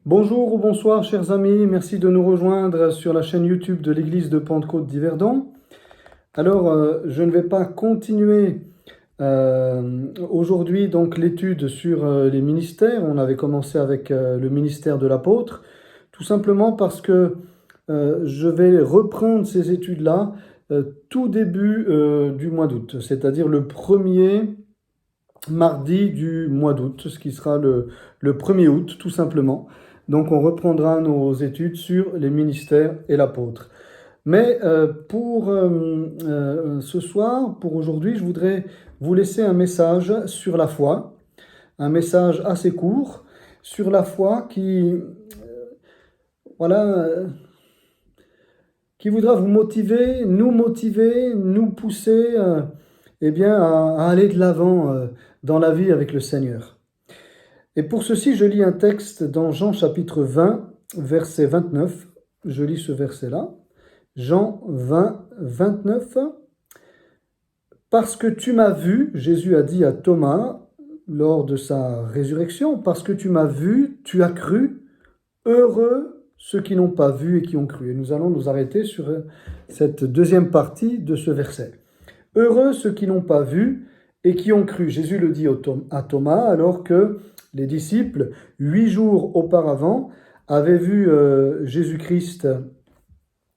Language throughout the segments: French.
Bonjour ou bonsoir chers amis, merci de nous rejoindre sur la chaîne YouTube de l'église de Pentecôte d'Yverdon. Alors je ne vais pas continuer aujourd'hui donc l'étude sur les ministères. On avait commencé avec le ministère de l'apôtre, tout simplement parce que je vais reprendre ces études-là tout début du mois d'août, c'est-à-dire le premier mardi du mois d'août, ce qui sera le 1er août tout simplement. Donc on reprendra nos études sur les ministères et l'apôtre. Mais pour ce soir, pour aujourd'hui, je voudrais vous laisser un message sur la foi, un message assez court sur la foi voilà, qui voudra vous motiver, nous pousser eh bien, à aller de l'avant dans la vie avec le Seigneur. Et pour ceci, je lis un texte dans Jean chapitre 20, verset 29. Je lis ce verset-là. Jean 20, 29. Parce que tu m'as vu, Jésus a dit à Thomas lors de sa résurrection, parce que tu m'as vu, tu as cru, heureux ceux qui n'ont pas vu et qui ont cru. Et nous allons nous arrêter sur cette deuxième partie de ce verset. Heureux ceux qui n'ont pas vu et qui ont cru. Jésus le dit à Thomas alors que les disciples, 8 jours auparavant, avaient vu Jésus-Christ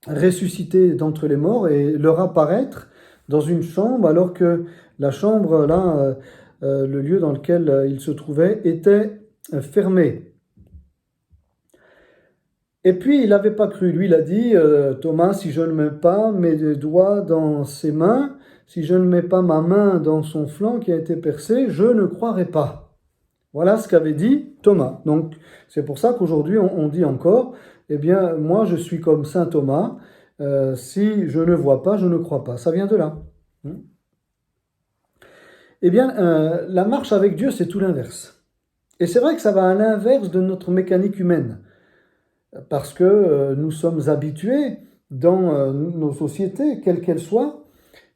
ressuscité d'entre les morts et leur apparaître dans une chambre alors que la chambre, là, le lieu dans lequel il se trouvait, était fermé. Et puis, il n'avait pas cru. Lui, il a dit, Thomas, si je ne mets pas mes doigts dans ses mains, si je ne mets pas ma main dans son flanc qui a été percé, je ne croirai pas. Voilà ce qu'avait dit Thomas. Donc, c'est pour ça qu'aujourd'hui, on dit encore, eh bien, moi, je suis comme saint Thomas, si je ne vois pas, je ne crois pas. Ça vient de là. Eh bien, la marche avec Dieu, c'est tout l'inverse. Et c'est vrai que ça va à l'inverse de notre mécanique humaine. Parce que nous sommes habitués dans nos sociétés, quelles qu'elles soient,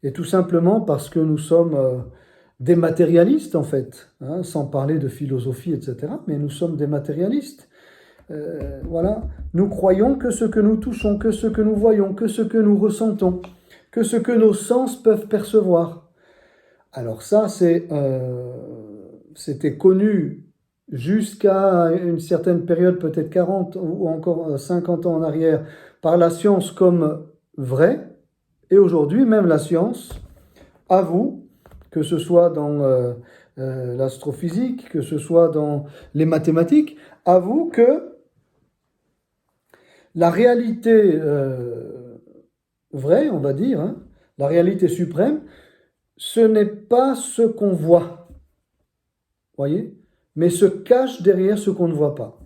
et tout simplement parce que nous sommes des matérialistes en fait, hein, sans parler de philosophie, etc. Mais nous sommes des matérialistes. Voilà, nous croyons que ce que nous touchons, que ce que nous voyons, que ce que nous ressentons, que ce que nos sens peuvent percevoir. Alors ça, c'était connu jusqu'à une certaine période, peut-être 40 ou encore 50 ans en arrière, par la science comme vrai. Et aujourd'hui, même la science avoue, que ce soit dans l'astrophysique, que ce soit dans les mathématiques, avoue que la réalité vraie, on va dire, hein, la réalité suprême, ce n'est pas ce qu'on voit, voyez, mais se cache derrière ce qu'on ne voit pas.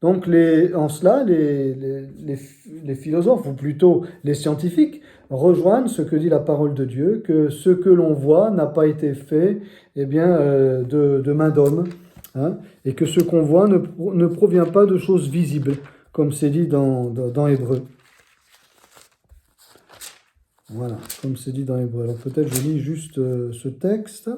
Donc en cela, les philosophes, ou plutôt les scientifiques, rejoignent ce que dit la parole de Dieu, que ce que l'on voit n'a pas été fait eh bien, de main d'homme, hein, et que ce qu'on voit ne provient pas de choses visibles, comme c'est dit dans Hébreu. Voilà, comme c'est dit dans Hébreu. Alors peut-être je lis juste ce texte.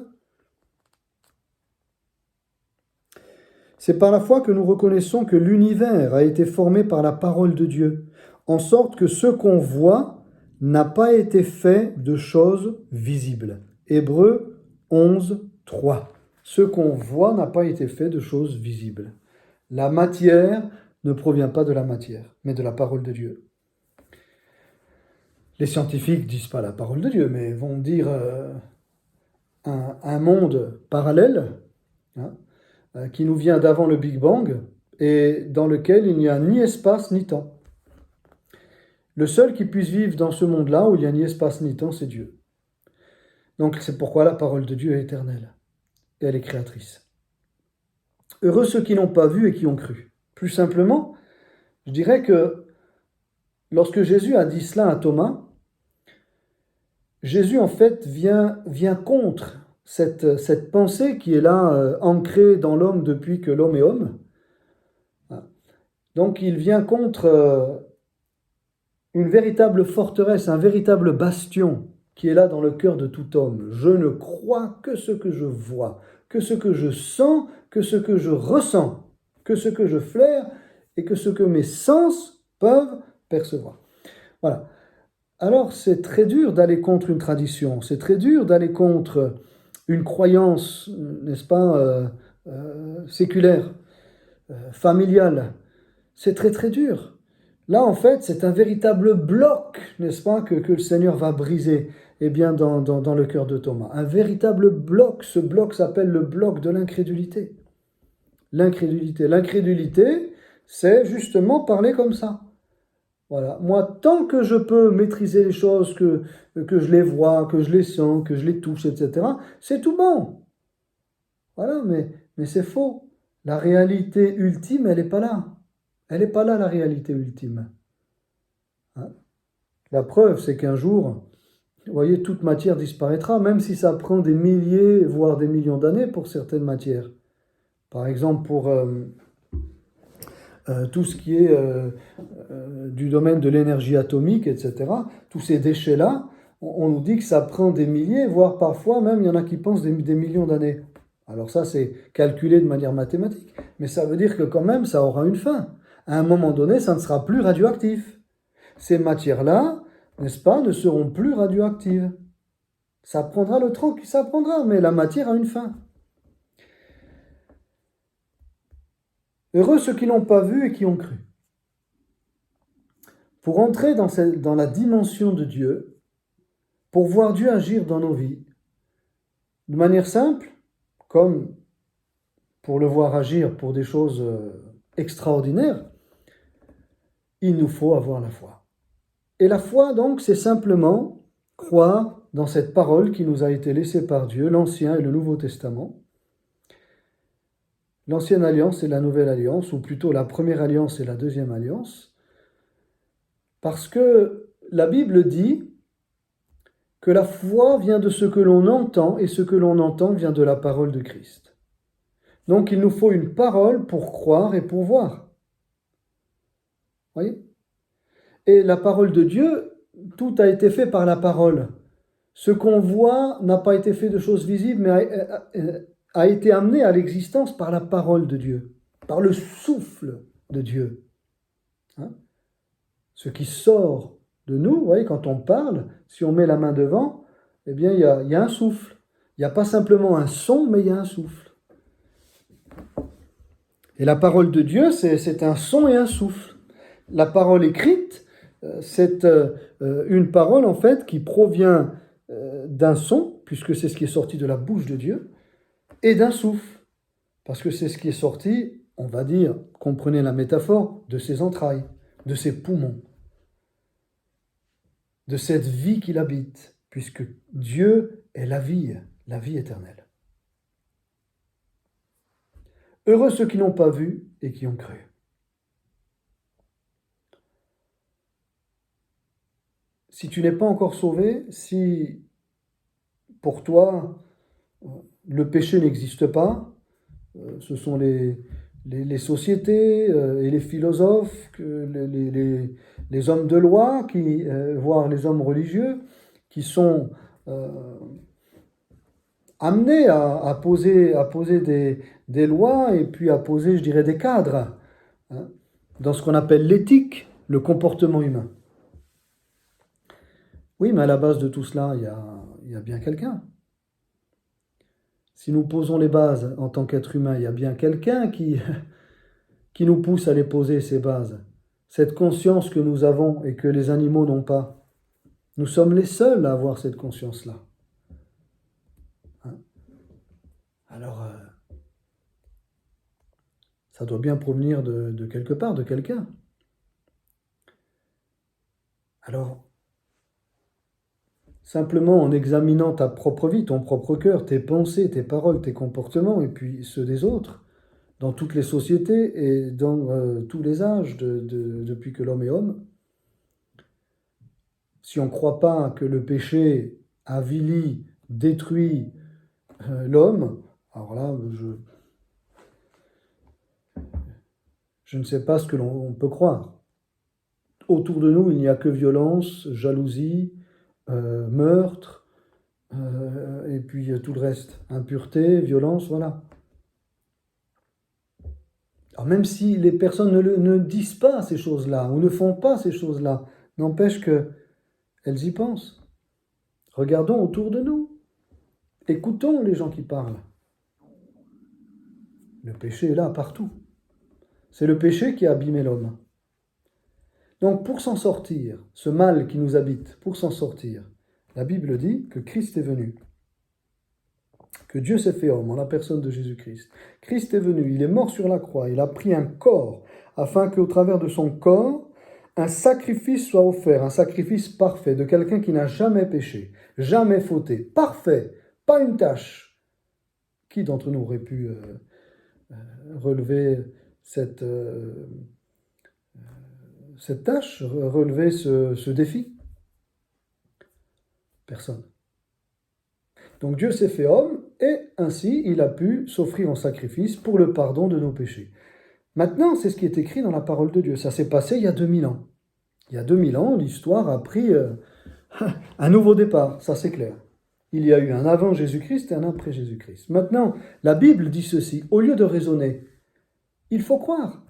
C'est par la foi que nous reconnaissons que l'univers a été formé par la parole de Dieu, en sorte que ce qu'on voit n'a pas été fait de choses visibles. Hébreux 11, 3. Ce qu'on voit n'a pas été fait de choses visibles. La matière ne provient pas de la matière, mais de la parole de Dieu. Les scientifiques disent pas la parole de Dieu, mais vont dire un monde parallèle, hein, qui nous vient d'avant le Big Bang et dans lequel il n'y a ni espace ni temps. Le seul qui puisse vivre dans ce monde-là où il n'y a ni espace ni temps, c'est Dieu. Donc c'est pourquoi la parole de Dieu est éternelle et elle est créatrice. Heureux ceux qui n'ont pas vu et qui ont cru. Plus simplement, je dirais que lorsque Jésus a dit cela à Thomas, Jésus en fait vient contre cette pensée qui est là, ancrée dans l'homme depuis que l'homme est homme. Donc il vient contre une véritable forteresse, un véritable bastion qui est là dans le cœur de tout homme. Je ne crois que ce que je vois, que ce que je sens, que ce que je ressens, que ce que je flaire, et que ce que mes sens peuvent percevoir. Voilà. Alors c'est très dur d'aller contre une tradition, c'est très dur d'aller contre une croyance, n'est-ce pas, séculaire, familiale. C'est très très dur. Là, en fait, c'est un véritable bloc, n'est-ce pas, que le Seigneur va briser, eh bien, dans le cœur de Thomas. Un véritable bloc. Ce bloc s'appelle le bloc de l'incrédulité. L'incrédulité. L'incrédulité, c'est justement parler comme ça. Voilà. Moi, tant que je peux maîtriser les choses, que je les vois, que je les sens, que je les touche, etc., c'est tout bon. Voilà, mais c'est faux. La réalité ultime, elle n'est pas là. Elle n'est pas là, la réalité ultime. Hein. La preuve, c'est qu'un jour, vous voyez, toute matière disparaîtra, même si ça prend des milliers, voire des millions d'années pour certaines matières. Par exemple, pour tout ce qui est du domaine de l'énergie atomique, etc., tous ces déchets-là, on nous dit que ça prend des milliers, voire parfois même, il y en a qui pensent des millions d'années. Alors ça, c'est calculé de manière mathématique, mais ça veut dire que quand même, ça aura une fin. À un moment donné, ça ne sera plus radioactif. Ces matières-là, n'est-ce pas, ne seront plus radioactives. Ça prendra le temps que ça prendra, mais la matière a une fin. Heureux ceux qui l'ont pas vu et qui ont cru. Pour entrer dans la dimension de Dieu, pour voir Dieu agir dans nos vies, de manière simple, comme pour le voir agir pour des choses extraordinaires, il nous faut avoir la foi. Et la foi, donc, c'est simplement croire dans cette parole qui nous a été laissée par Dieu, l'Ancien et le Nouveau Testament. L'Ancienne Alliance et la Nouvelle Alliance, ou plutôt la Première Alliance et la Deuxième Alliance, parce que la Bible dit que la foi vient de ce que l'on entend, et ce que l'on entend vient de la parole de Christ. Donc il nous faut une parole pour croire et pour voir. Voyez ? Et la parole de Dieu, tout a été fait par la parole. Ce qu'on voit n'a pas été fait de choses visibles, mais a été amené à l'existence par la parole de Dieu, par le souffle de Dieu. Hein? Ce qui sort de nous, vous voyez, quand on parle, si on met la main devant, eh bien, il y a un souffle. Il n'y a pas simplement un son, mais il y a un souffle. Et la parole de Dieu, c'est un son et un souffle. La parole écrite, c'est une parole, en fait, qui provient d'un son, puisque c'est ce qui est sorti de la bouche de Dieu, et d'un souffle, parce que c'est ce qui est sorti, on va dire, comprenez la métaphore, de ses entrailles, de ses poumons, de cette vie qu'il habite, puisque Dieu est la vie éternelle. Heureux ceux qui n'ont pas vu et qui ont cru. Si tu n'es pas encore sauvé, si pour toi le péché n'existe pas, ce sont les sociétés et les philosophes, les hommes de loi, voire les hommes religieux, qui sont amenés à poser des lois et puis à poser, je dirais, des cadres hein, dans ce qu'on appelle l'éthique, le comportement humain. Oui, mais à la base de tout cela, il y a bien quelqu'un. Si nous posons les bases en tant qu'être humain, il y a bien quelqu'un qui nous pousse à les poser, ces bases. Cette conscience que nous avons et que les animaux n'ont pas. Nous sommes les seuls à avoir cette conscience-là. Hein? Alors, ça doit bien provenir de quelque part, de quelqu'un. Alors, simplement en examinant ta propre vie, ton propre cœur, tes pensées, tes paroles, tes comportements, et puis ceux des autres, dans toutes les sociétés et dans tous les âges depuis que l'homme est homme, si on ne croit pas que le péché avilit, détruit l'homme, alors là, je ne sais pas ce que l'on peut croire. Autour de nous, il n'y a que violence, jalousie, meurtre, et puis tout le reste. Impureté, violence, voilà. Alors même si les personnes ne disent pas ces choses-là ou ne font pas ces choses-là, n'empêche qu'elles y pensent. Regardons autour de nous. Écoutons les gens qui parlent. Le péché est là partout. C'est le péché qui a abîmé l'homme. Donc pour s'en sortir, ce mal qui nous habite, pour s'en sortir, la Bible dit que Christ est venu, que Dieu s'est fait homme en la personne de Jésus-Christ. Christ est venu, il est mort sur la croix, il a pris un corps afin qu'au travers de son corps, un sacrifice soit offert, un sacrifice parfait de quelqu'un qui n'a jamais péché, jamais fauté, parfait, pas une tâche. Qui d'entre nous aurait pu relever cette tâche, relever ce défi? Personne. Donc Dieu s'est fait homme et ainsi il a pu s'offrir en sacrifice pour le pardon de nos péchés. Maintenant, c'est ce qui est écrit dans la parole de Dieu. Ça s'est passé il y a 2000 ans. Il y a 2000 ans, l'histoire a pris un nouveau départ, ça c'est clair. Il y a eu un avant Jésus-Christ et un après Jésus-Christ. Maintenant, la Bible dit ceci, au lieu de raisonner, il faut croire.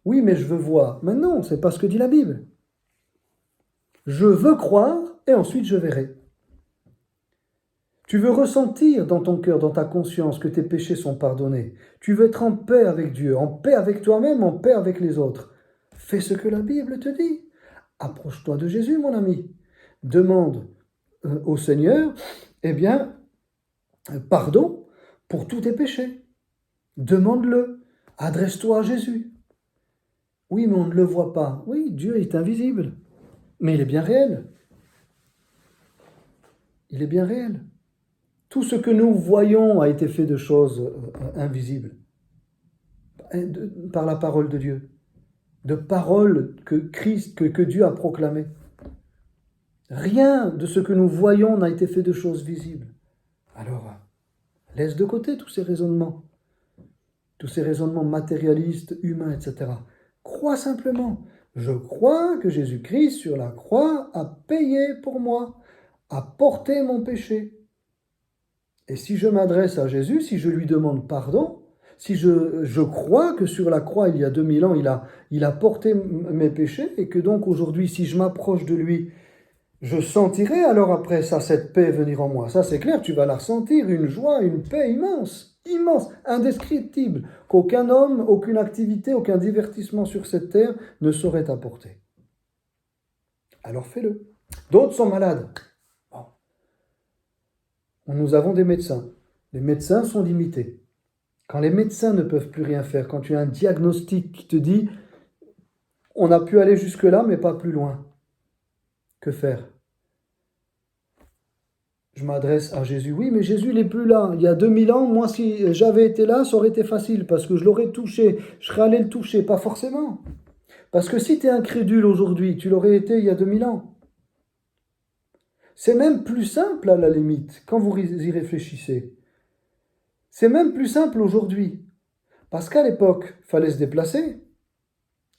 Oui, mais je veux voir. Mais non, c'est pas ce que dit la Bible. Je veux croire et ensuite je verrai. Tu veux ressentir dans ton cœur, dans ta conscience que tes péchés sont pardonnés. Tu veux être en paix avec Dieu, en paix avec toi-même, en paix avec les autres. Fais ce que la Bible te dit. Approche-toi de Jésus, mon ami. Demande au Seigneur, pardon pour tous tes péchés. Demande-le. Adresse-toi à Jésus. Oui, mais on ne le voit pas. Oui, Dieu est invisible. Mais il est bien réel. Il est bien réel. Tout ce que nous voyons a été fait de choses invisibles. Par la parole de Dieu. De paroles que Dieu a proclamées. Rien de ce que nous voyons n'a été fait de choses visibles. Alors, laisse de côté tous ces raisonnements matérialistes, humains, etc. Crois simplement. Je crois que Jésus-Christ sur la croix a payé pour moi, a porté mon péché. Et si je m'adresse à Jésus, si je lui demande pardon, si je crois que sur la croix, il y a 2000 ans, il a porté mes péchés, et que donc aujourd'hui, si je m'approche de lui, je sentirai alors après ça, cette paix venir en moi. Ça c'est clair, tu vas la ressentir, une joie, une paix immense, immense, indescriptible, qu'aucun homme, aucune activité, aucun divertissement sur cette terre ne saurait apporter. Alors fais-le. D'autres sont malades. Bon. Nous avons des médecins. Les médecins sont limités. Quand les médecins ne peuvent plus rien faire, quand tu as un diagnostic qui te dit on a pu aller jusque-là mais pas plus loin, que faire? Je m'adresse à Jésus. Oui, mais Jésus n'est plus là. Il y a 2000 ans, moi, si j'avais été là, ça aurait été facile parce que je l'aurais touché. Je serais allé le toucher. Pas forcément. Parce que si tu es incrédule aujourd'hui, tu l'aurais été il y a 2000 ans. C'est même plus simple à la limite, quand vous y réfléchissez. C'est même plus simple aujourd'hui. Parce qu'à l'époque, il fallait se déplacer.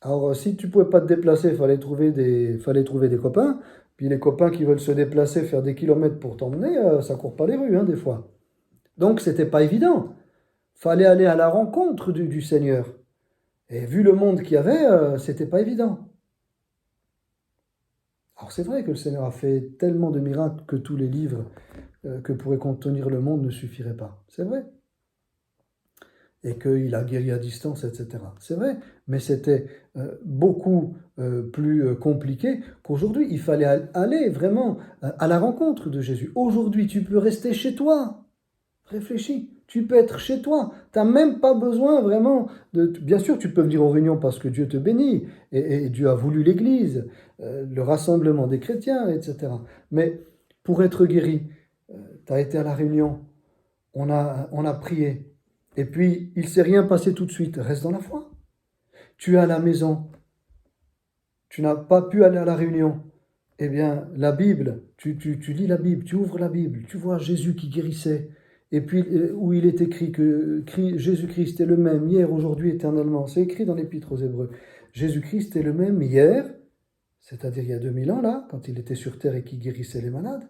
Alors, si tu ne pouvais pas te déplacer, il fallait trouver des copains. Puis les copains qui veulent se déplacer, faire des kilomètres pour t'emmener, ça court pas les rues, des fois. Donc, c'était pas évident. Fallait aller à la rencontre du Seigneur. Et vu le monde qu'il y avait, c'était pas évident. Alors, c'est vrai que le Seigneur a fait tellement de miracles que tous les livres que pourrait contenir le monde ne suffiraient pas. C'est vrai. Et qu'il a guéri à distance, etc. C'est vrai, mais c'était beaucoup plus compliqué qu'aujourd'hui. Il fallait aller vraiment à la rencontre de Jésus. Aujourd'hui, tu peux rester chez toi. Réfléchis, tu peux être chez toi. Tu n'as même pas besoin vraiment de... Bien sûr, tu peux venir aux réunions parce que Dieu te bénit, et Dieu a voulu l'Église, le rassemblement des chrétiens, etc. Mais pour être guéri, tu as été à la réunion, on a prié, et puis, il ne s'est rien passé tout de suite. Reste dans la foi. Tu es à la maison. Tu n'as pas pu aller à la réunion. Eh bien, la Bible, tu lis la Bible, tu ouvres la Bible, tu vois Jésus qui guérissait. Et puis, où il est écrit que Jésus-Christ est le même hier, aujourd'hui, éternellement. C'est écrit dans l'Épître aux Hébreux. Jésus-Christ est le même hier, c'est-à-dire il y a 2000 ans, là, quand il était sur terre et qui guérissait les malades.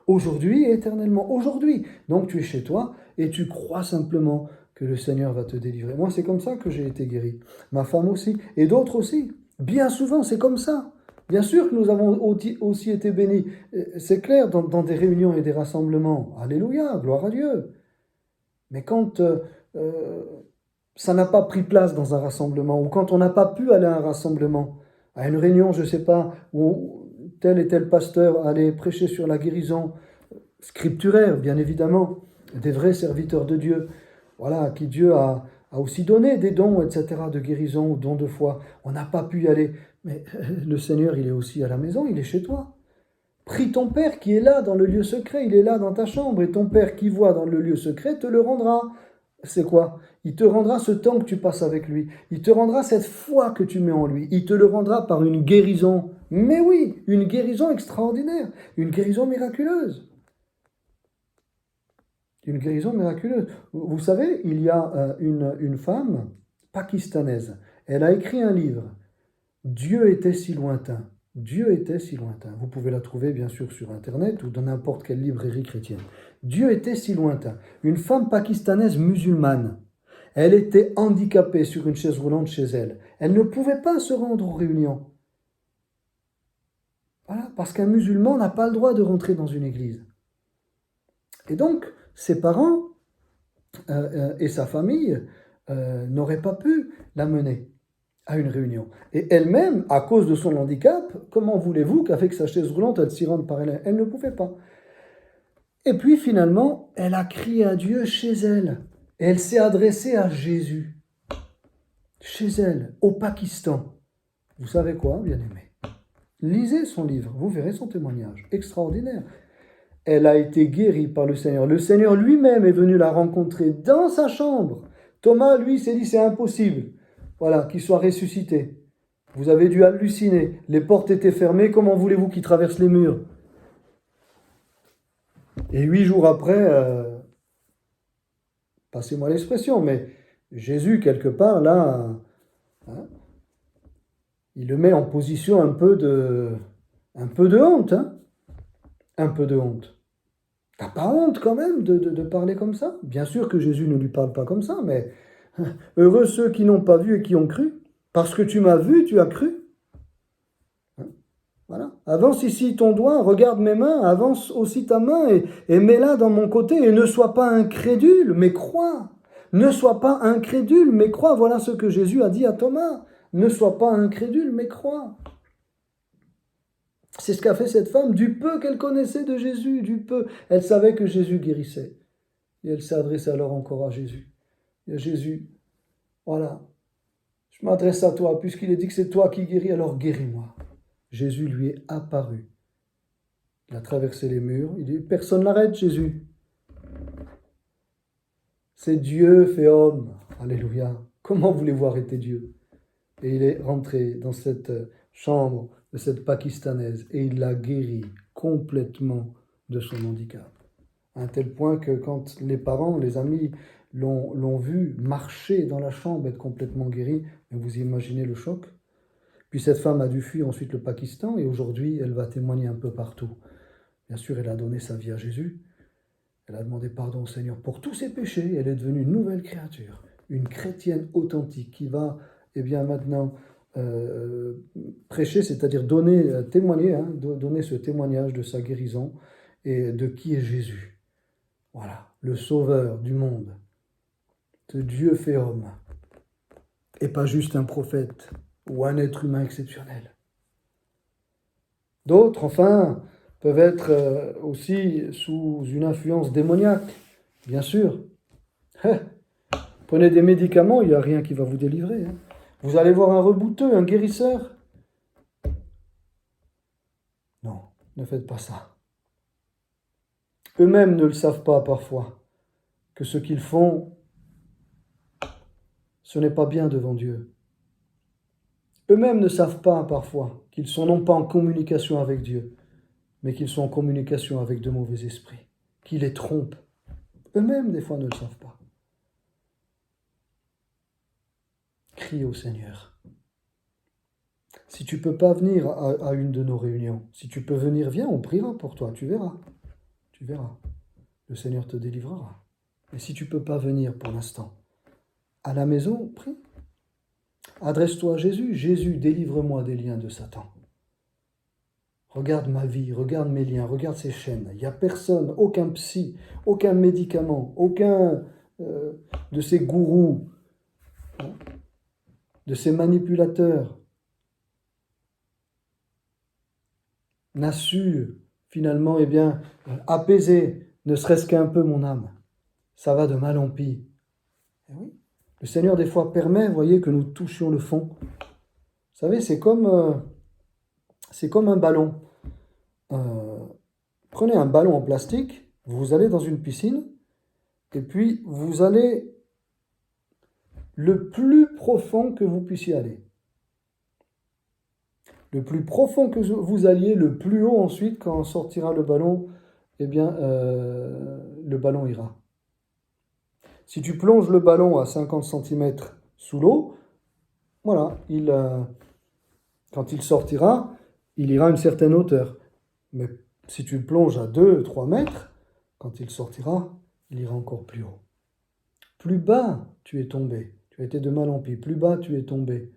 Aujourd'hui et éternellement. Aujourd'hui. Donc, tu es chez toi et tu crois simplement que le Seigneur va te délivrer. Moi, c'est comme ça que j'ai été guéri. Ma femme aussi, et d'autres aussi. Bien souvent, c'est comme ça. Bien sûr que nous avons aussi été bénis. C'est clair, dans des réunions et des rassemblements. Alléluia, gloire à Dieu. Mais quand ça n'a pas pris place dans un rassemblement, ou quand on n'a pas pu aller à un rassemblement, à une réunion, je ne sais pas, où tel et tel pasteur allait prêcher sur la guérison scripturaire, bien évidemment, des vrais serviteurs de Dieu, voilà, à qui Dieu a aussi donné des dons, etc., de guérison ou dons de foi. On n'a pas pu y aller, mais le Seigneur, il est aussi à la maison, il est chez toi. Prie ton Père qui est là dans le lieu secret, il est là dans ta chambre, et ton Père qui voit dans le lieu secret te le rendra. C'est quoi? Il te rendra ce temps que tu passes avec lui. Il te rendra cette foi que tu mets en lui. Il te le rendra par une guérison. Mais oui, une guérison extraordinaire, une guérison miraculeuse. Une guérison miraculeuse. Vous savez, il y a une femme pakistanaise. Elle a écrit un livre. Dieu était si lointain. Dieu était si lointain. Vous pouvez la trouver bien sûr sur Internet ou dans n'importe quelle librairie chrétienne. Dieu était si lointain. Une femme pakistanaise musulmane. Elle était handicapée sur une chaise roulante chez elle. Elle ne pouvait pas se rendre aux réunions. Voilà, parce qu'un musulman n'a pas le droit de rentrer dans une église. Et donc, ses parents et sa famille n'auraient pas pu la mener à une réunion. Et elle-même, à cause de son handicap, comment voulez-vous qu'avec sa chaise roulante, elle s'y rende par elle? Elle ne pouvait pas. Et puis finalement, elle a crié à Dieu chez elle. Et elle s'est adressée à Jésus. Chez elle, au Pakistan. Vous savez quoi, bien-aimé? Lisez son livre, vous verrez son témoignage. Extraordinaire. Elle a été guérie par le Seigneur. Le Seigneur lui-même est venu la rencontrer dans sa chambre. Thomas, lui, s'est dit, c'est impossible. Voilà, qu'il soit ressuscité. Vous avez dû halluciner. Les portes étaient fermées. Comment voulez-vous qu'il traverse les murs? Et 8 jours après, passez-moi l'expression, mais Jésus, quelque part, là, hein, il le met en position un peu de honte. Hein, un peu de honte. T'as pas honte quand même de parler comme ça? Bien sûr que Jésus ne lui parle pas comme ça, mais heureux ceux qui n'ont pas vu et qui ont cru. Parce que tu m'as vu, tu as cru. Voilà. Avance ici ton doigt, regarde mes mains, avance aussi ta main et mets-la dans mon côté et ne sois pas incrédule, mais crois. Ne sois pas incrédule, mais crois. Voilà ce que Jésus a dit à Thomas. Ne sois pas incrédule, mais crois. C'est ce qu'a fait cette femme, du peu qu'elle connaissait de Jésus, du peu. Elle savait que Jésus guérissait. Et elle s'est adressée alors encore à Jésus. Et à Jésus, voilà, je m'adresse à toi, puisqu'il est dit que c'est toi qui guéris, alors guéris-moi. Jésus lui est apparu. Il a traversé les murs. Il dit, personne n'arrête Jésus. C'est Dieu fait homme. Alléluia. Comment voulez-vous arrêter Dieu? Et il est rentré dans cette chambre de cette Pakistanaise et il l'a guérie complètement de son handicap. À un tel point que quand les parents, les amis l'ont vu marcher dans la chambre, être complètement guéri, vous imaginez le choc. Puis cette femme a dû fuir ensuite le Pakistan et aujourd'hui elle va témoigner un peu partout. Bien sûr, elle a donné sa vie à Jésus. Elle a demandé pardon au Seigneur pour tous ses péchés. Elle est devenue une nouvelle créature, une chrétienne authentique qui va, maintenant prêcher, c'est-à-dire donner, témoigner, donner ce témoignage de sa guérison et de qui est Jésus. Voilà, le sauveur du monde, de Dieu fait homme, et pas juste un prophète ou un être humain exceptionnel. D'autres, enfin, peuvent être aussi sous une influence démoniaque, bien sûr. Prenez des médicaments, il n'y a rien qui va vous délivrer. Vous allez voir un rebouteux, un guérisseur. Non, ne faites pas ça. Eux-mêmes ne le savent pas parfois, que ce qu'ils font, ce n'est pas bien devant Dieu. Eux-mêmes ne savent pas parfois qu'ils sont non pas en communication avec Dieu, mais qu'ils sont en communication avec de mauvais esprits, qui les trompent. Eux-mêmes, des fois, ne le savent pas. Crie au Seigneur. Si tu ne peux pas venir à une de nos réunions, si tu peux venir, viens, on priera pour toi, tu verras. Tu verras. Le Seigneur te délivrera. Et si tu ne peux pas venir pour l'instant, à la maison, prie. Adresse-toi à Jésus. Jésus, délivre-moi des liens de Satan. Regarde ma vie, regarde mes liens, regarde ces chaînes. Il n'y a personne, aucun psy, aucun médicament, aucun de ces gourous, hein, de ces manipulateurs n'a su finalement apaiser, ne serait-ce qu'un peu mon âme. Ça va de mal en pis. Et oui, le Seigneur des fois permet, voyez, que nous touchions le fond. Vous savez, c'est comme un ballon. Prenez un ballon en plastique, vous allez dans une piscine, et puis vous allez le plus profond que vous puissiez aller. Le plus profond que vous alliez, le plus haut ensuite, quand sortira le ballon, le ballon ira. Si tu plonges le ballon à 50 cm sous l'eau, voilà, quand il sortira, il ira à une certaine hauteur. Mais si tu le plonges à 2-3 mètres, quand il sortira, il ira encore plus haut. Plus bas tu es tombé, tu as été de mal en pis, plus bas tu es tombé.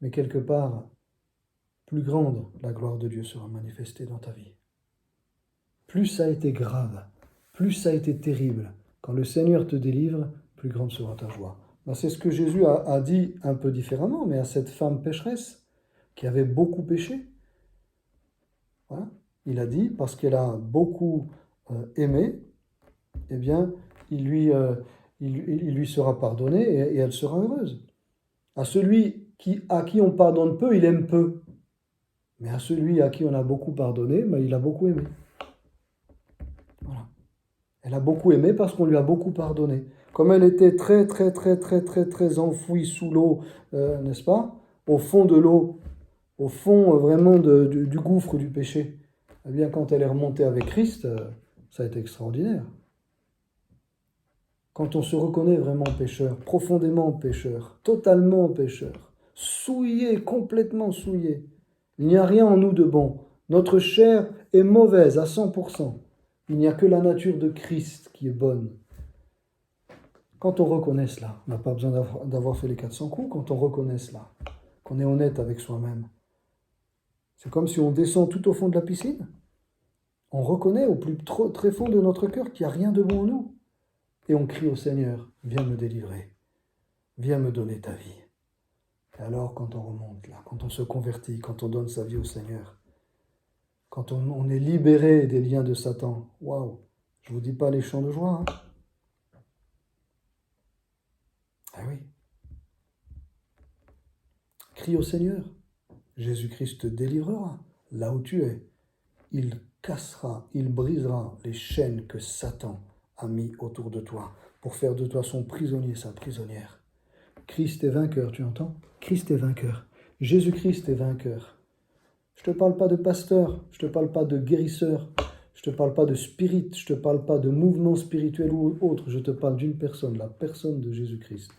Mais quelque part, plus grande la gloire de Dieu sera manifestée dans ta vie. Plus ça a été grave, plus ça a été terrible. Quand le Seigneur te délivre, plus grande sera ta joie. C'est ce que Jésus a dit un peu différemment, mais à cette femme pécheresse qui avait beaucoup péché. Voilà. Il a dit, parce qu'elle a beaucoup aimé, il lui sera pardonné et elle sera heureuse. À celui à qui on pardonne peu, il aime peu. Mais à celui à qui on a beaucoup pardonné, il a beaucoup aimé. Voilà. Elle a beaucoup aimé parce qu'on lui a beaucoup pardonné. Comme elle était très, très, très, très, très, très enfouie sous l'eau, n'est-ce pas? Au fond de l'eau, au fond vraiment du gouffre du péché. Eh bien, quand elle est remontée avec Christ, ça a été extraordinaire. Quand on se reconnaît vraiment pécheur, profondément pécheur, totalement pécheur, souillé, complètement souillé, il n'y a rien en nous de bon. Notre chair est mauvaise à 100%. Il n'y a que la nature de Christ qui est bonne. Quand on reconnaît cela, on n'a pas besoin d'avoir fait les 400 coups, quand on reconnaît cela, qu'on est honnête avec soi-même, c'est comme si on descend tout au fond de la piscine. On reconnaît au plus très fond de notre cœur qu'il n'y a rien de bon en nous. Et on crie au Seigneur, viens me délivrer, viens me donner ta vie. Et alors quand on remonte là, quand on se convertit, quand on donne sa vie au Seigneur, quand on est libéré des liens de Satan, waouh, je ne vous dis pas les chants de joie. Ah oui. Crie au Seigneur, Jésus-Christ te délivrera là où tu es. Il cassera, il brisera les chaînes que Satan a mis autour de toi pour faire de toi son prisonnier, sa prisonnière. Christ est vainqueur, tu entends? Christ est vainqueur. Jésus-Christ est vainqueur. Je ne te parle pas de pasteur, je ne te parle pas de guérisseur, je ne te parle pas de spirit, je ne te parle pas de mouvement spirituel ou autre, je te parle d'une personne, la personne de Jésus-Christ.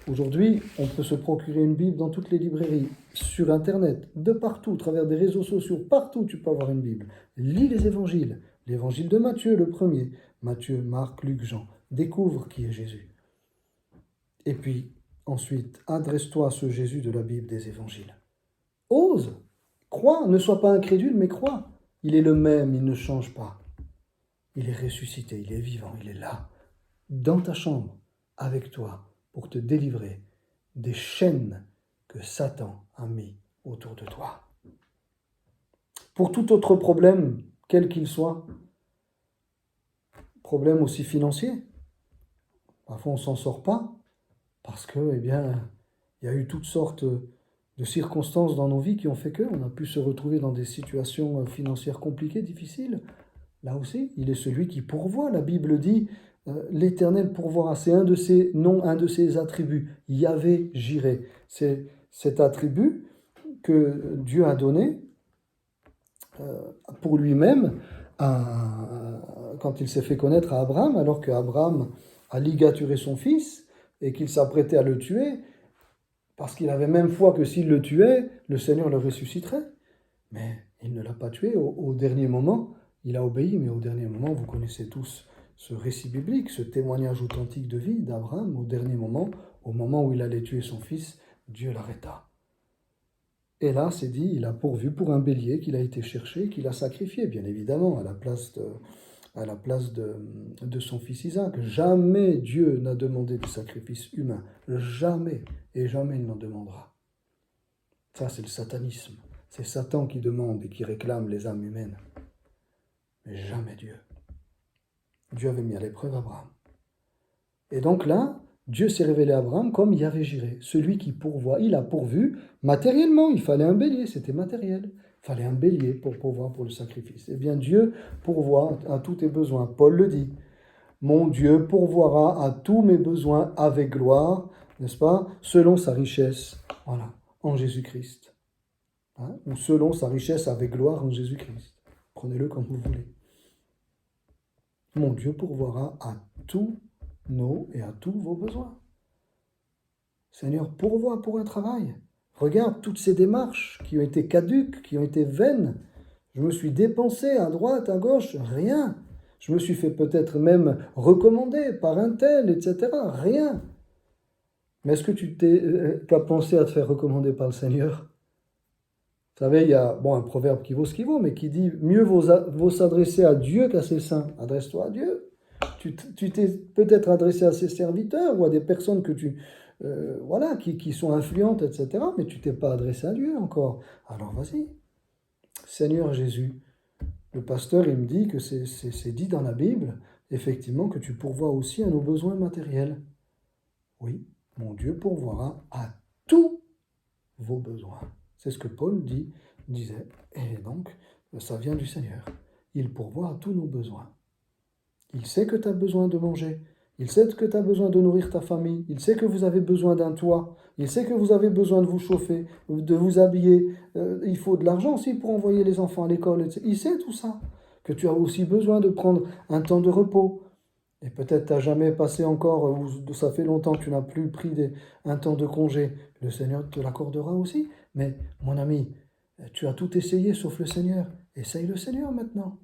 Aujourd'hui, on peut se procurer une Bible dans toutes les librairies, sur Internet, de partout, à travers des réseaux sociaux, partout tu peux avoir une Bible. Lis les évangiles, l'évangile de Matthieu, le premier, Matthieu, Marc, Luc, Jean. Découvre qui est Jésus. Et puis, ensuite, adresse-toi à ce Jésus de la Bible des évangiles. Ose, crois, ne sois pas incrédule, mais crois. Il est le même, il ne change pas. Il est ressuscité, il est vivant, il est là, dans ta chambre, avec toi, pour te délivrer des chaînes que Satan a mis autour de toi. Pour tout autre problème, quel qu'il soit, problème aussi financier, parfois on ne s'en sort pas, parce que, il y a eu toutes sortes de circonstances dans nos vies qui ont fait qu'on a pu se retrouver dans des situations financières compliquées, difficiles. Là aussi, il est celui qui pourvoit. La Bible dit, l'Éternel pourvoira. C'est un de ses noms, un de ses attributs. Yahvé Jireh. C'est cet attribut que Dieu a donné pour lui-même quand il s'est fait connaître à Abraham, alors qu'Abraham a ligaturé son fils et qu'il s'apprêtait à le tuer, parce qu'il avait même foi que s'il le tuait, le Seigneur le ressusciterait. Mais il ne l'a pas tué au dernier moment. Il a obéi, mais au dernier moment, vous connaissez tous ce récit biblique, ce témoignage authentique de vie d'Abraham au dernier moment, au moment où il allait tuer son fils, Dieu l'arrêta. Et là, c'est dit, il a pourvu pour un bélier qu'il a été cherché, qu'il a sacrifié, bien évidemment, à la place de son fils Isaac. Jamais Dieu n'a demandé de sacrifice humain. Jamais. Et jamais il n'en demandera. Ça, c'est le satanisme. C'est Satan qui demande et qui réclame les âmes humaines. Mais jamais Dieu. Dieu avait mis à l'épreuve Abraham. Et donc là, Dieu s'est révélé à Abraham comme Yahvé Jireh, celui qui pourvoit. Il a pourvu matériellement, il fallait un bélier, c'était matériel. Il fallait un bélier pour pourvoir pour le sacrifice. Eh bien, Dieu pourvoit à tous tes besoins. Paul le dit. Mon Dieu pourvoira à tous mes besoins avec gloire, n'est-ce pas, selon sa richesse, voilà, en Jésus-Christ. Hein, ou selon sa richesse avec gloire en Jésus-Christ. Prenez-le comme vous voulez. Mon Dieu pourvoira à tous nos et à tous vos besoins. Seigneur, pourvois pour un travail. Regarde toutes ces démarches qui ont été caduques, qui ont été vaines. Je me suis dépensé à droite, à gauche, rien. Je me suis fait peut-être même recommander par un tel, etc. Rien. Mais est-ce que tu as pensé à te faire recommander par le Seigneur? Vous savez, il y a un proverbe qui vaut ce qu'il vaut, mais qui dit « Mieux vaut s'adresser à Dieu qu'à ses saints. » Adresse-toi à Dieu. Tu t'es peut-être adressé à ses serviteurs ou à des personnes que qui sont influentes, etc. Mais tu t'es pas adressé à Dieu encore. Alors vas-y. Seigneur Jésus, le pasteur, il me dit que c'est dit dans la Bible, effectivement, que tu pourvois aussi à nos besoins matériels. Oui, mon Dieu pourvoira à tous vos besoins. C'est ce que Paul disait. Et donc, ça vient du Seigneur. Il pourvoit à tous nos besoins. Il sait que tu as besoin de manger. Il sait que tu as besoin de nourrir ta famille. Il sait que vous avez besoin d'un toit. Il sait que vous avez besoin de vous chauffer, de vous habiller. Il faut de l'argent aussi pour envoyer les enfants à l'école. Etc. Il sait tout ça. Que tu as aussi besoin de prendre un temps de repos. Et peut-être tu n'as jamais passé encore, ou ça fait longtemps que tu n'as plus pris un temps de congé. Le Seigneur te l'accordera aussi. Mais mon ami, tu as tout essayé sauf le Seigneur. Essaye le Seigneur maintenant.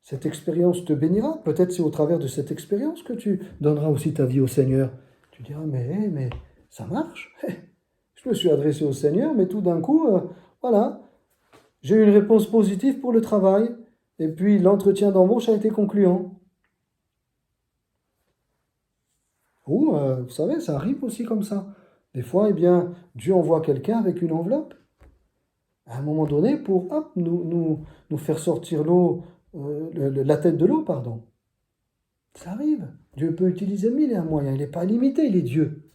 Cette expérience te bénira. Peut-être c'est au travers de cette expérience que tu donneras aussi ta vie au Seigneur. Tu diras, mais ça marche. Je me suis adressé au Seigneur, mais tout d'un coup, voilà, j'ai eu une réponse positive pour le travail. Et puis l'entretien d'embauche a été concluant. Ou, vous savez, ça arrive aussi comme ça. Des fois, Dieu envoie quelqu'un avec une enveloppe. À un moment donné, pour nous faire sortir la tête de l'eau, pardon. Ça arrive. Dieu peut utiliser 1000 et un moyens. Il n'est pas limité, il est Dieu.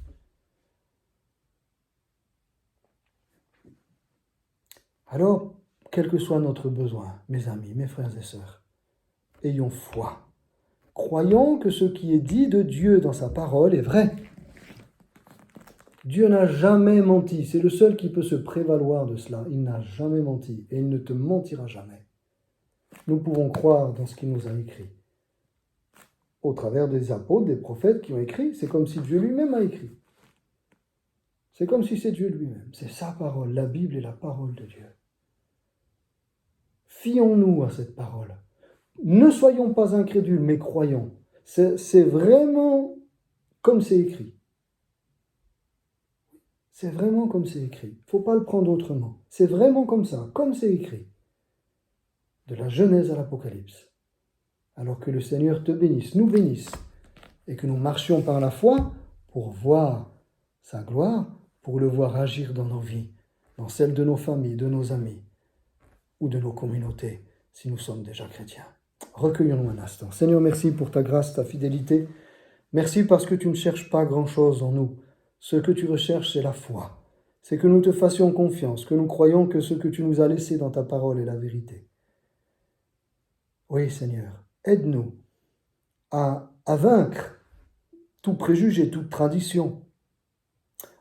Alors, quel que soit notre besoin, mes amis, mes frères et sœurs, ayons foi. Croyons que ce qui est dit de Dieu dans sa parole est vrai. Dieu n'a jamais menti. C'est le seul qui peut se prévaloir de cela. Il n'a jamais menti et il ne te mentira jamais. Nous pouvons croire dans ce qu'il nous a écrit. Au travers des apôtres, des prophètes qui ont écrit, c'est comme si Dieu lui-même a écrit. C'est comme si c'est Dieu lui-même. C'est sa parole. La Bible est la parole de Dieu. Fions-nous à cette parole. Ne soyons pas incrédules, mais croyons. C'est vraiment comme c'est écrit. C'est vraiment comme c'est écrit. Il ne faut pas le prendre autrement. C'est vraiment comme ça, comme c'est écrit. De la Genèse à l'Apocalypse. Alors que le Seigneur te bénisse, nous bénisse, et que nous marchions par la foi pour voir sa gloire, pour le voir agir dans nos vies, dans celles de nos familles, de nos amis, ou de nos communautés, si nous sommes déjà chrétiens. Recueillons-nous un instant. Seigneur, merci pour ta grâce, ta fidélité. Merci parce que tu ne cherches pas grand-chose en nous. Ce que tu recherches, c'est la foi. C'est que nous te fassions confiance, que nous croyons que ce que tu nous as laissé dans ta parole est la vérité. Oui, Seigneur, aide-nous à vaincre tout préjugé, toute tradition,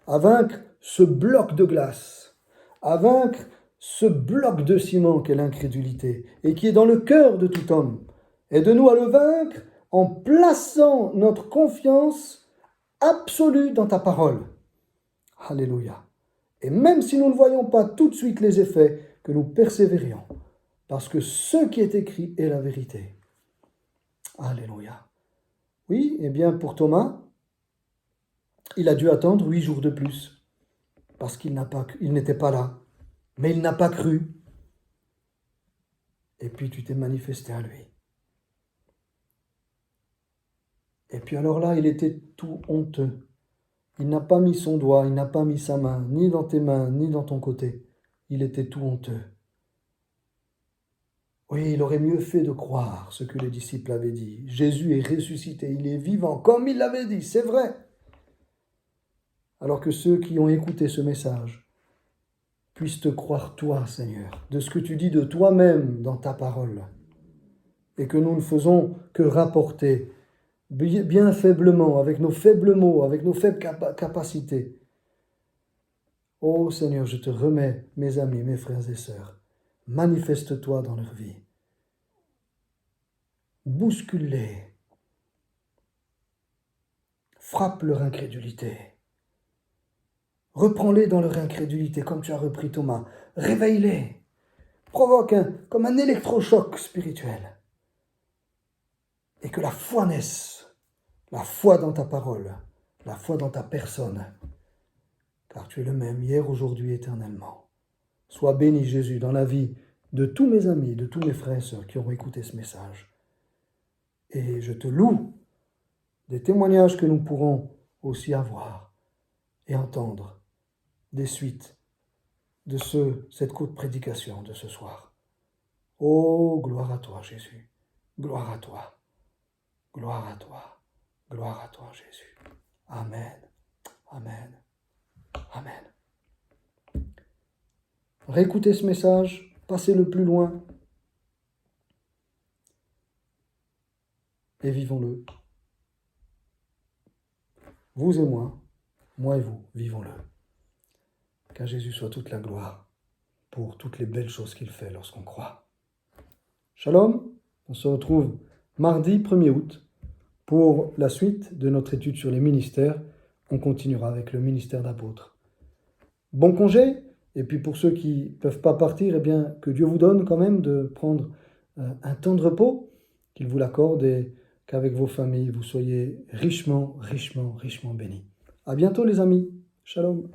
à vaincre ce bloc de glace, à vaincre ce bloc de ciment qu'est l'incrédulité et qui est dans le cœur de tout homme. Aide-nous à le vaincre en plaçant notre confiance absolue dans ta parole. Alléluia. Et même si nous ne voyons pas tout de suite les effets, que nous persévérions, parce que ce qui est écrit est la vérité. Alléluia. Oui, eh bien pour Thomas, il a dû attendre 8 jours de plus, parce qu'il n'était pas là. Mais il n'a pas cru. Et puis tu t'es manifesté à lui. Et puis alors là, il était tout honteux. Il n'a pas mis son doigt, il n'a pas mis sa main, ni dans tes mains, ni dans ton côté. Il était tout honteux. Oui, il aurait mieux fait de croire ce que les disciples avaient dit. Jésus est ressuscité, il est vivant, comme il l'avait dit, c'est vrai. Alors que ceux qui ont écouté ce message puissent te croire toi, Seigneur, de ce que tu dis de toi-même dans ta parole, et que nous ne faisons que rapporter bien faiblement, avec nos faibles mots, avec nos faibles capacités. Ô Seigneur, je te remets mes amis, mes frères et sœurs. Manifeste-toi dans leur vie. Bouscule-les. Frappe leur incrédulité. Reprends-les dans leur incrédulité, comme tu as repris Thomas. Réveille-les. Provoque comme un électrochoc spirituel. Et que la foi naisse. La foi dans ta parole. La foi dans ta personne. Car tu es le même hier, aujourd'hui, éternellement. Sois béni, Jésus, dans la vie de tous mes amis, de tous mes frères et sœurs qui auront écouté ce message. Et je te loue des témoignages que nous pourrons aussi avoir et entendre des suites de cette courte prédication de ce soir. Oh, gloire à toi, Jésus. Gloire à toi. Gloire à toi. Gloire à toi, Jésus. Amen. Amen. Amen. Réécoutez ce message, passez-le plus loin et vivons-le. Vous et moi et vous, vivons-le. Qu'à Jésus soit toute la gloire pour toutes les belles choses qu'il fait lorsqu'on croit. Shalom, on se retrouve mardi 1er août pour la suite de notre étude sur les ministères. On continuera avec le ministère d'apôtre. Bon congé, et puis pour ceux qui ne peuvent pas partir, eh bien, que Dieu vous donne quand même de prendre un temps de repos, qu'il vous l'accorde et qu'avec vos familles, vous soyez richement, richement, richement bénis. À bientôt les amis. Shalom.